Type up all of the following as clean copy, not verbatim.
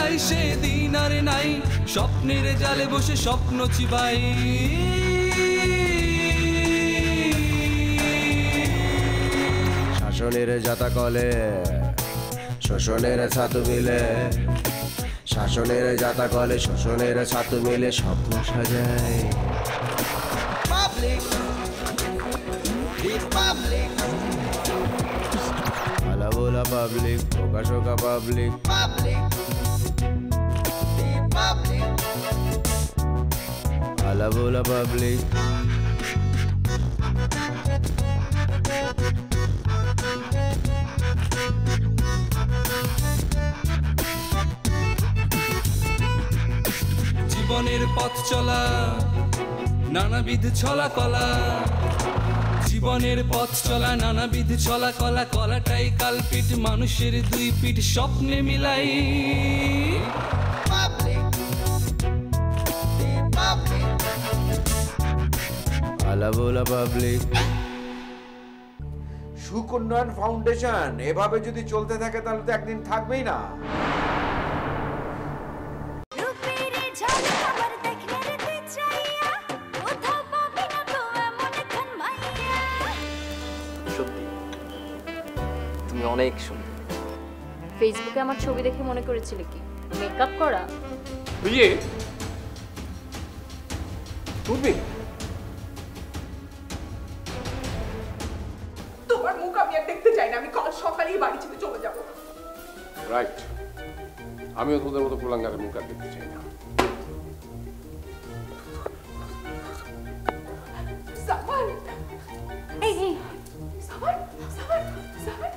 মিলাই সেদিন আর নাই, স্বপ্নের জালে বসে স্বপ্ন চিবাই। শাসনের জাতা কলে শোষণের ছাতু মিলে, শাসনের জাতা কলে শোষণের ছাতু মিলে স্বপ্ন সাজায়। আলা বোলা পাবলিক, প্রকাশকা পাবলিক, আলা বোলা পাবলিক। জীবনের পথ চলা নানাবিধ ছলা কলা, জীবনের পথ চলা নানাবিধ ছলা কলা, কলাটাই কালপিট মানুষের দুই পিঠ স্বপ্নে মিলাই। আলা বোলা পাবলিক। সুখ উন্নয়ন ফাউন্ডেশন এভাবে যদি চলতে থাকে তাহলে তো একদিন থাকবেই না। অনেক সুন্দর। ফেসবুকে আমার ছবি দেখে মনে করেছিলে কি মেকআপ করা? বিয়ে তুমি? তোমার মুখ আমি আর দেখতে চাই না, আমি কাল সকালেই বাড়ি ছেড়ে চলে যাব। রাইট, আমিও তোদের মতো কুলাঙ্গারের মুখ আর দেখতে চাই না। সামান, এই সামান, সামান, সামান,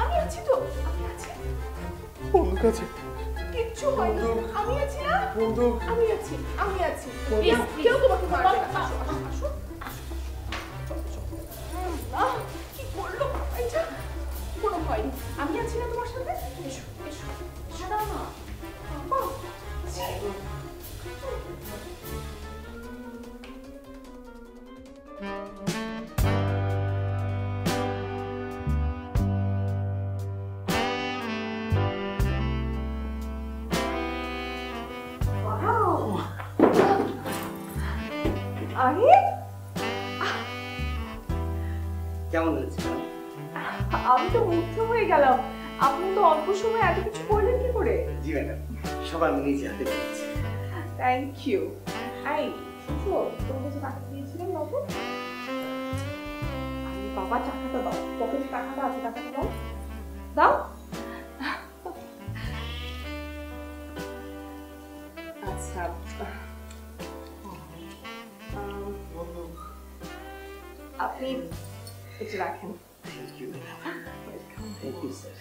আমি আছি তো, আমি আছি। বন্ধুক আছে, কিচ্ছু হয়নি, আমি আছি না, আমি আছি, আমি আছি। কেউ তোমাকে মারবে না। আসো, আসো, আসো। কি করলো এটা? কোনো ভয় নেই, আমি আছি না তোমার সাথে। এসো, এসো, দাঁড়াও না বাবা। আরে কেমন হয়েছে? আমি তো মুগ্ধ হয়ে গেলাম, আপনি তো অল্প সময় এত কিছু করলেন কি করে? জি ম্যাডাম, সবার নিজে হাতে করেছি। Thank you. আই শুনো, তোমার কাছে টাকা দিয়েছিলেন বাবু? আরে বাবা, টাকাটা দাও, পকেটে টাকাটা আছে, টাকাটা দাও, দাও। আচ্ছা, আপনি এটা রাখেন। Thank you madam. Thank you sir.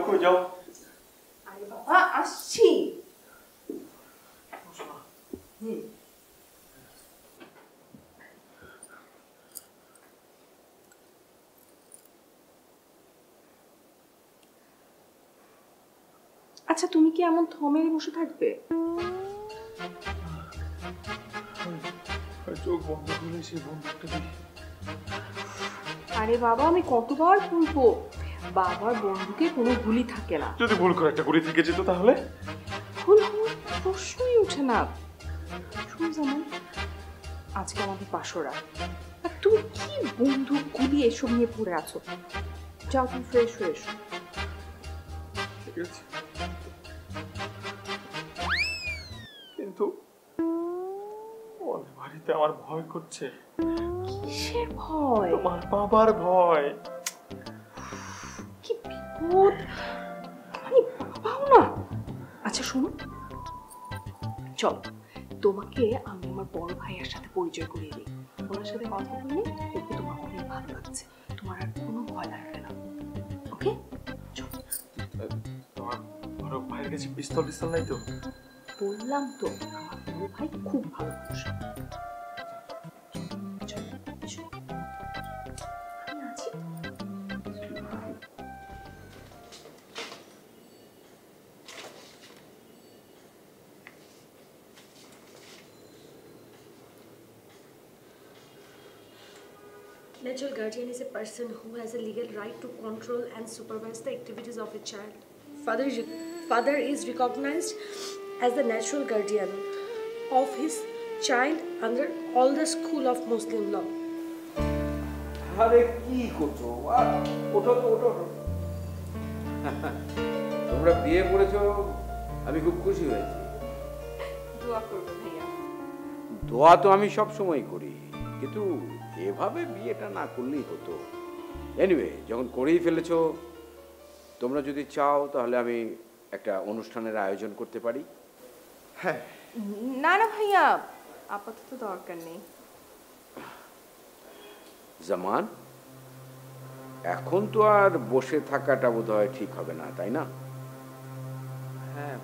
কই যাও? আরে বাবা, আসছি। আচ্ছা, তুমি কি এমন থমেই বসে থাকবে? চোখ বন্ধ করে সেই বন্ধুটা দেখি। আরে বাবা, আমি কতবার বলবো, বাবার বন্ধুকে কোনো ভুলই থাকে না। যদি ভুল করে একটা গুলি থেকে যেত তাহলে? ভুল হওয়ার প্রশ্নই ওঠে না। শুনো জানো, আজকে আমাদের বাসরা, আর তুমি কি বন্দুক গুলি এসব নিয়ে পড়ে আছো? যাও, তুমি ফ্রেশ হয়ে এসো। ঠিক আছে, কিন্তু বাড়িতে আমার ভয় করছে। কিসের ভয়? তোমার বাবার ভয়। কি বিপদ! আমি বাবাও না। আচ্ছা শোনো, চলো তোমাকে আমি আমার বড় ভাইয়ের সাথে পরিচয় করিয়ে দিই। ওনার সাথে কথা বললে দেখবে তোমার অনেক ভালো লাগছে, তোমার আর কোনো ভয় লাগবে না। ওকে, চলো। তোমার বড় ভাইয়ের কাছে পিস্তল নাই তো? বললাম তো, আমার বড় ভাই খুব ভালো মানুষ। Natural guardian is a person who has a legal right to control and supervise the activities of a child. Father is recognized as the natural guardian of his child under all the school of Muslim law. আরে কি করছো? ওঠো তো, ওঠো। তোমরা বিয়ে করেছো, আমি খুব খুশি হয়েছি। দোয়া করবো ভাইয়া। দোয়া তো আমি সব সময় করি, কিন্তু এভাবে বিয়েটা না করলেই হতো। এনিওয়ে, যখন করেই ফেলেছো, তোমরা যদি চাও তাহলে আমি একটা অনুষ্ঠানের আয়োজন করতে পারি। হ্যাঁ। না না ভাইয়া, আপাতত দরকার নেই। জামান, এখন তো আর বসে থাকাটা বোধহয় ঠিক হবে না, তাই না? হ্যাঁ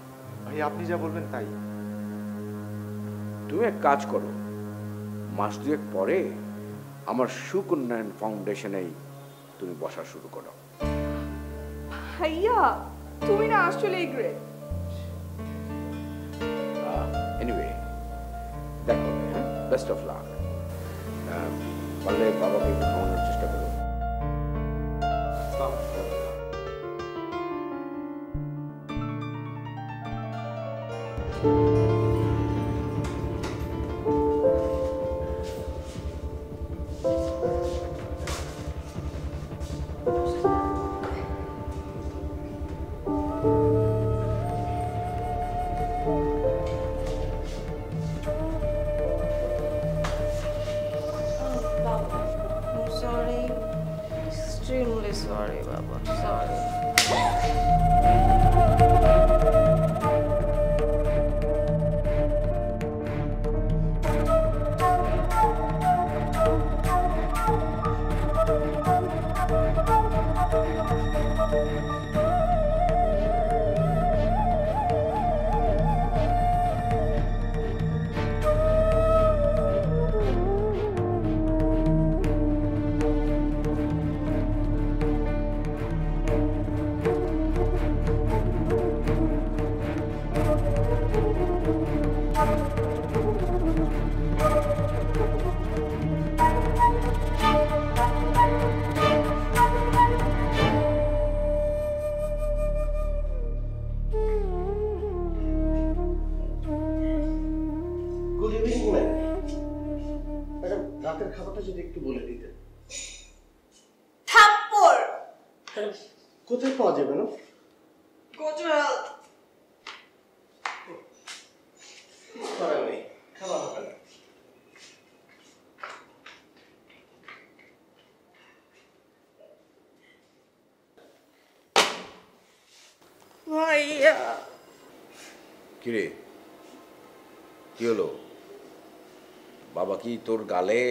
ভাই, আপনি যা বলবেন তাই। তুমি এক কাজ করো, মাস দুয়েক পরে আমার সুকন্যায়ন ফাউন্ডেশনেই তুমি বসা শুরু করো। ভাইয়া, তুমি না আসলেই গ্রেট। এনিওয়ে, দেখো, বেস্ট অফ লাক। পারলে বাবাকে একটু খাওয়ানোর চেষ্টা করো। Sorry, Baba. Sorry. রাতের খাবারটা যদি একটু বলে দিতেন। থাপ্পড়। কোথায় পাওয়া যাবে না? গোজরাল। করার নেই, খাওয়া হবে না। ভাইয়া। কিরে, কি হলো? বাবা কি তোর গালে?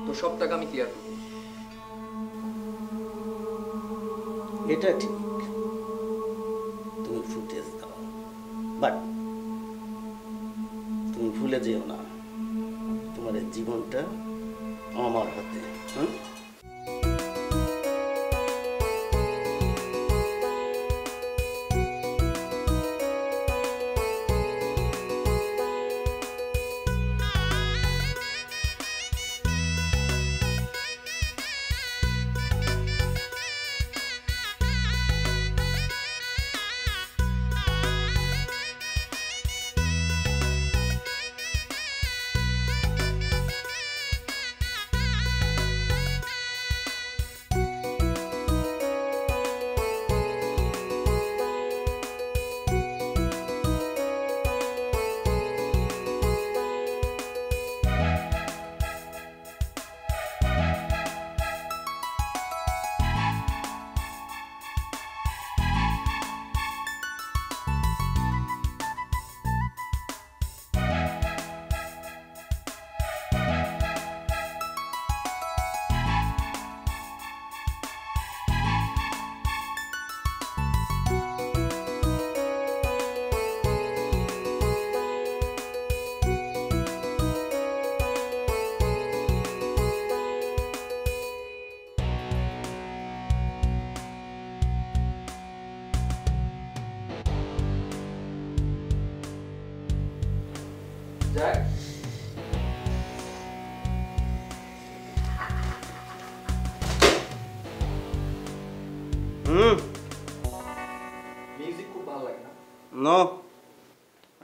তো সব টাকা আমি ক্লিয়ার করব। এটা ঠিক, তুমি ফুটেজ দাও। বাট তুমি ভুলে যেও না তোমার এই জীবনটা আমার হাতে। মিউজিক খুব ভালো লাগে না? নো,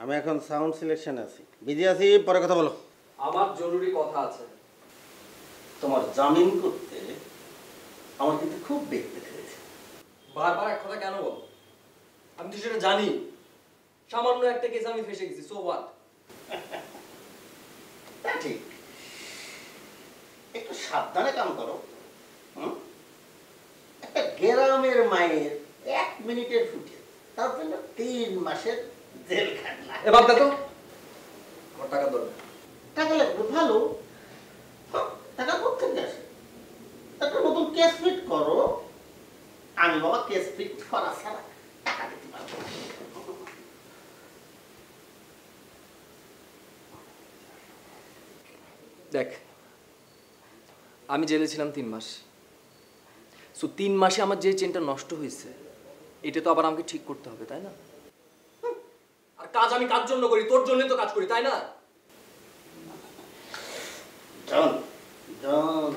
আমি এখন সাউন্ড সিলেকশন আছি, বিজি আছি, পরে কথা বলো। আমার জরুরি কথা আছে। তোমার জামিন করতে আমার কিন্তু খুব বেগ পেতে হয়েছে। বারবার এক কথা কেন বলো? আমি তো সেটা জানি। সামান্য একটা কেস আমি ফেসে গেছি, সো হোয়াট? ঠিক, একটু সাবধানে কাম করো। একটা গ্রামের মায়ের 1 মিনিটের ফুটে, তার জন্য 3 মাসের জেল খাটলা। এবার দেখো, আমার টাকা দরকার। টাকা লাগবে? ভালো, টাকা কোথেকে আসে? একটা নতুন কেস ফিট করো। আমি বাবা কেস ফিট করা ছাড়া টাকা দিতে পারবো না। দেখ, আমি জেলে ছিলাম 3 মাস। সো 3 মাসে আমার যে চেনটা নষ্ট হয়েছে, এটা তো আবার আমাকে ঠিক করতে হবে, তাই না? আর কাজ আমি কার জন্য করি? তোর জন্যই তো কাজ করি, তাই না? জন জন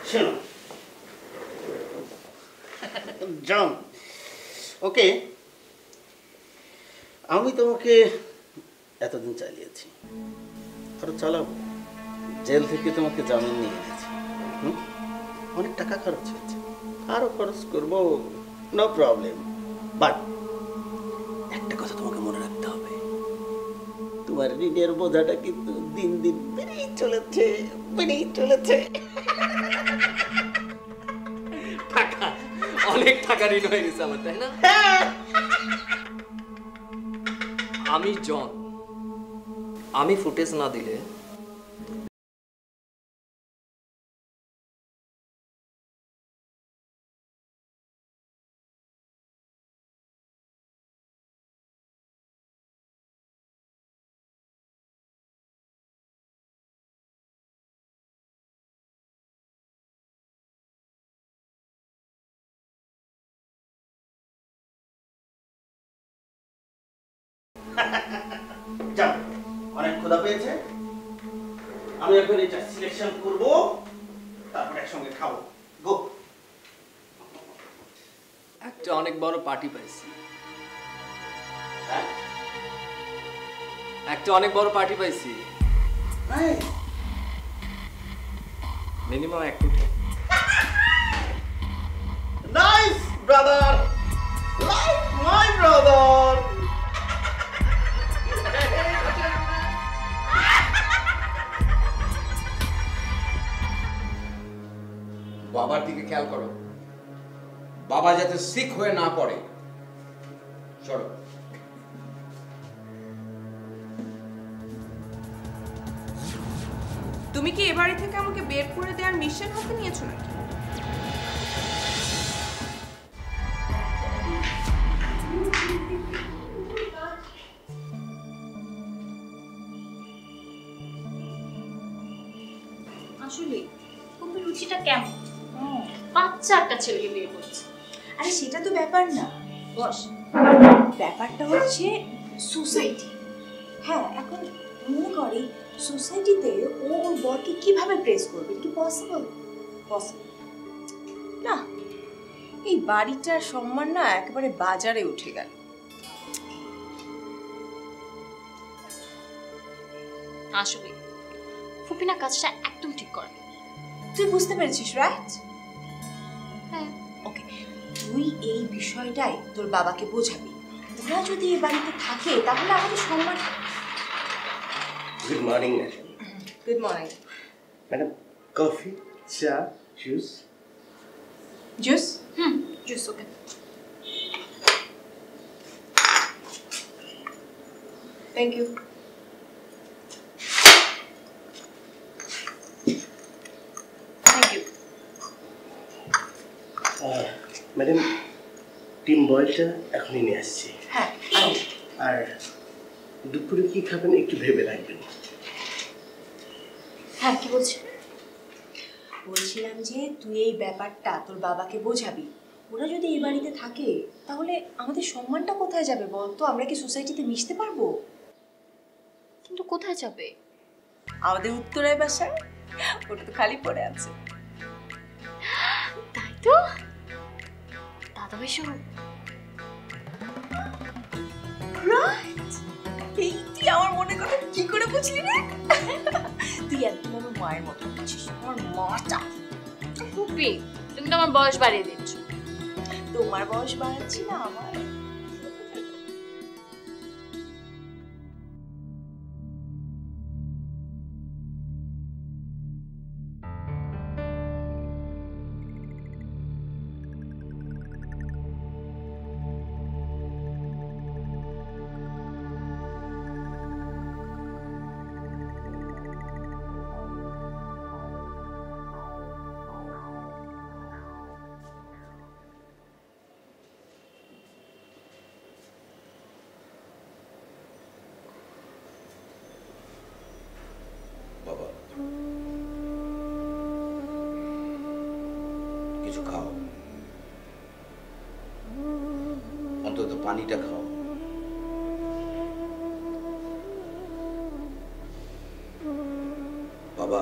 শোনো জন, ওকে, আমি তোমাকে এতদিন চালিয়েছি, আরো চালাবো। জেল থেকে তোমাকে জামিন নিয়ে এনেছি, অনেক টাকা খরচ হয়েছে, আরো খরচ করবো, নো প্রবলেম। বাট একটা কথা তোমাকে মনে রাখতে হবে, তোমার ঋণের বোঝাটা কিন্তু দিন দিন বেড়েই চলেছে, বেড়েই চলেছে। টাকা, অনেক টাকা ঋণ হয়ে গেছে আমার, তাই না? আমি জন, আমি ফুটেজ না দিলে যাও, অনেক ক্ষুধা পেয়েছে, আমি এখন এটা সিলেকশন করবো, তারপর একসঙ্গে খাবো। গো। একটা অনেক বড় পার্টি পাইছি। একটা অনেক বড় পার্টি পাইছি, মিনিমাম 1 কোটি। Nice brother, like my brother. বাবার দিকে খেয়াল করো, বাবা যাতে সিক হয়ে না পড়ে। চলো। তুমি কি এ বাড়ি থেকে আমাকে বের করে দেওয়ার মিশন হাতে নিয়েছো নাকি? আসলে খুবই রুচিটা কেমন? বাচ্চা একটা ছেলেকে বিয়ে করছে। আরে সেটা তো ব্যাপার না বস, ব্যাপারটা হচ্ছে সোসাইটি। হ্যাঁ, এখন মনে করে সোসাইটিতে ও ওর বরকে কিভাবে প্রেস করবে, কি পসিবল? পসিবল না। এই বাড়িটার সম্মান না একেবারে বাজারে উঠে গেল। আসলে ফুপিনা কাজটা একদম ঠিক করে। তুই বুঝতে পেরেছিস, রাইট? হ্যাঁ। ওকে, তুই এই বিষয়টাই তোর বাবাকে বোঝাবি। ওরা যদি এই বাড়িতে থাকে তাহলে আমাদের সম্মান। Good morning madam. Good morning madam, coffee, চা, juice? Juice? Juice okay. Thank you. Thank you. Madam, team বয়েলটা এখনই নিয়ে আসছি। হ্যাঁ। আর দুপুরে কি খাবেন একটু ভেবে রাখবেন। হ্যাঁ, কি বলছিস? বলছিলাম যে তুই এই ব্যাপারটা তোর বাবাকে বোঝাবি। ওরা যদি এই বাড়িতে থাকে তাহলে আমাদের সম্মানটা কোথায় যাবে বল তো? আমরা কি সোসাইটিতে মিশতে পারবো? কিন্তু কোথায় যাবে? আমাদের উত্তরায় বাসায়, ওটা তো খালি পড়ে আছে। তাই তো, দাদা ভাই সব রাইট। এই তুই আমার মনে কথা কি করে বুঝলি রে? তুই একদম আমার মায়ের মতো বুঝছিস। আমার মাটা। ফুপি, তুমি তো আমার বয়স বাড়িয়ে দিচ্ছ। তোমার বয়স বাড়াচ্ছি না, আমার। বাবা, কিছু খাও, অন্তত পানিটা খাও। বাবা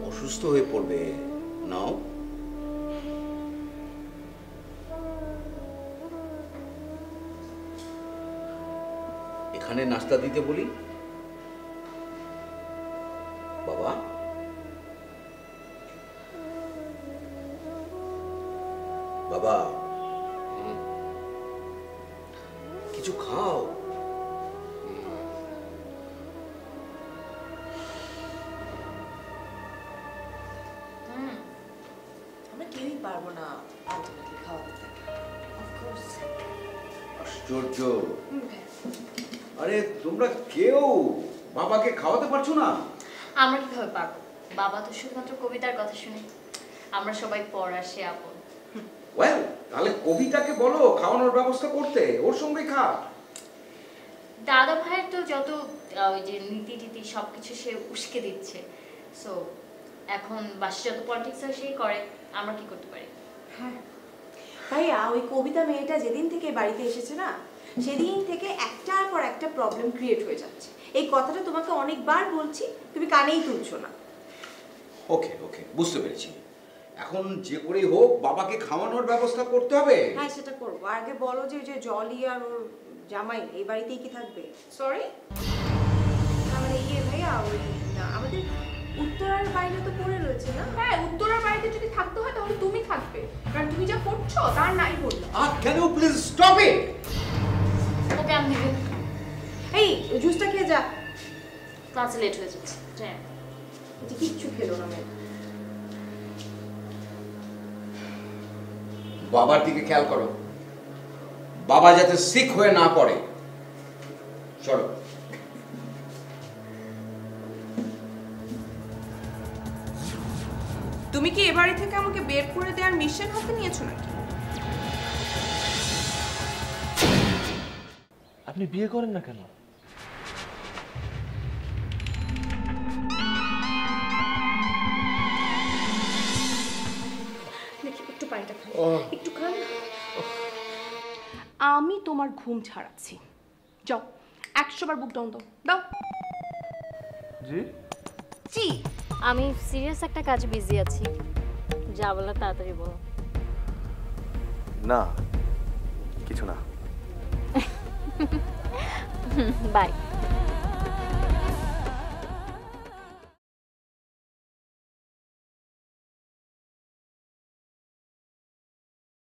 অসুস্থ হয়ে পড়বে, নাও। এখানে নাস্তা দিতে বলি। বাবা, বাবা কিছু খাও। আমরা কেউই পারবো না আলটিমেটলি খাওয়াতে তাকে। অফকোর্স। আশ্চর্য, আরে তোমরা কেউ বাবাকে খাওয়াতে পারছো না? আমরা কিভাবে পারবো? বাবা তো শুধুমাত্র কবিতার কথা শুনে। আমরা সবাই পড়া সে আপন। ওয়েল, তাহলে কবিতাকে বলো খাওয়ানোর ব্যবস্থা করতে, ওর সঙ্গে খা। দাদা ভাইয়ের তো যত ওই যে নীতি টিতি সবকিছু সে উস্কে দিচ্ছে। সো এখন বাসে যত পলিটিক্স হয় সেই করে, আমরা কি করতে পারি? হ্যাঁ ভাইয়া, ওই কবিতা মেয়েটা যেদিন থেকে বাড়িতে এসেছে না, সেদিন থেকে একটার পর একটা প্রবলেম ক্রিয়েট হয়ে যাচ্ছে। এই কথাটা তোমাকে অনেকবার বলছি, তুমি কানেই তুলছো না। ওকে ওকে, বুঝতে পেরেছি। এখন যে করেই হোক বাবাকে খাওয়ানোর ব্যবস্থা করতে হবে। হ্যাঁ, সেটা করবো। আগে বলো যে যে জলি আর ওর জামাই এই বাড়িতেই কি থাকবে? সরি, মানে ভাইয়া, ওই আমাদের উত্তরার বাইরে তো পড়ে রয়েছে না? হ্যাঁ, উত্তরার বাড়িতে যদি থাকতে হয় তাহলে তুমি থাকবে, কারণ তুমি যা করছো তার নাই বললাম। Can you please stop it? Okay, আমি দিবি। এই জুসটা খেয়ে যা, ক্লাসে লেট হয়ে যাচ্ছে। হ্যাঁ, কিচ্ছু খেলো না মেয়ে। বাবার দিকে খেয়াল করো, বাবা যাতে সিক হয়ে না পড়ে। চলো। তুমি কি এ বাড়ি থেকে আমাকে বের করে দেওয়ার মিশন হাতে নিয়েছো নাকি? আপনি বিয়ে করেন না কেন? পানিটা খান একটু খান। আমি তোমার ঘুম ছাড়াচ্ছি, যাও 100 বার বুক ডাউন দাও দাও। জি জি আমি সিরিয়াস একটা কাজে বিজি আছি, যা বলার তাড়াতাড়ি বলো। না কিছু না। বাই।